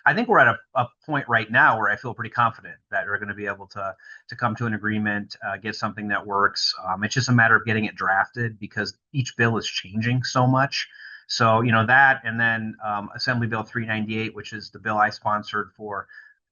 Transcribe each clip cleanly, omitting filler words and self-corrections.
I think we're at a point right now where I feel pretty confident that we're going to be able to come to an agreement, get something that works. It's just a matter of getting it drafted because each bill is changing so much. So, that, and then Assembly Bill 398, which is the bill I sponsored for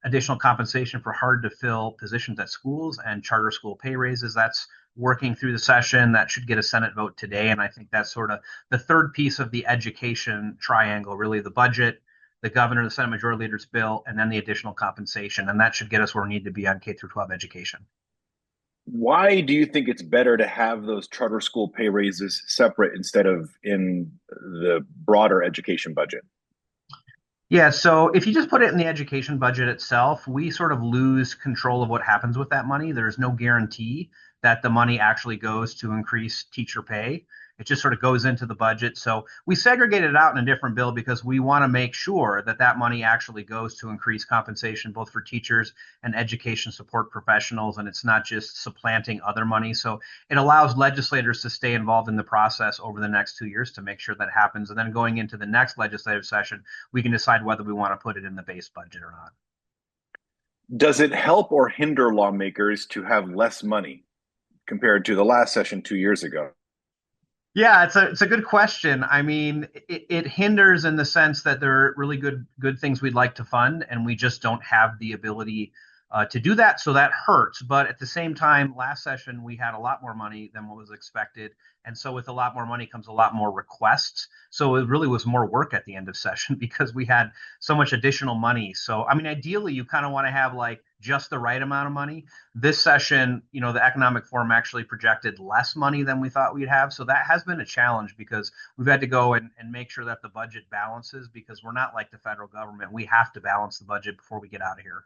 additional compensation for hard to fill positions at schools and charter school pay raises. That's working through the session. That should get a Senate vote today. And I think that's sort of the third piece of the education triangle, really the budget, the governor, the Senate Majority Leader's bill, and then the additional compensation. And that should get us where we need to be on K through 12 education. Why do you think it's better to have those charter school pay raises separate instead of in the broader education budget? Yeah, so if you just put it in the education budget itself, we sort of lose control of what happens with that money. There's no guarantee that the money actually goes to increase teacher pay. It just sort of goes into the budget. So we segregate it out in a different bill because we want to make sure that that money actually goes to increase compensation both for teachers and education support professionals, and it's not just supplanting other money. So it allows legislators to stay involved in the process over the next 2 years to make sure that happens. And then going into the next legislative session, we can decide whether we want to put it in the base budget or not. Does it help or hinder lawmakers to have less money compared to the last session 2 years ago? Yeah, it's a good question. I mean, it hinders in the sense that there are really good things we'd like to fund, and we just don't have the ability to do that. So that hurts. But at the same time, last session we had a lot more money than what was expected, and so with a lot more money comes a lot more requests. So it really was more work at the end of session because we had so much additional money. So I mean, ideally, you kind of want to have like just the right amount of money. This session, the Economic Forum actually projected less money than we thought we'd have. So that has been a challenge because we've had to go and make sure that the budget balances because we're not like the federal government. We have to balance the budget before we get out of here.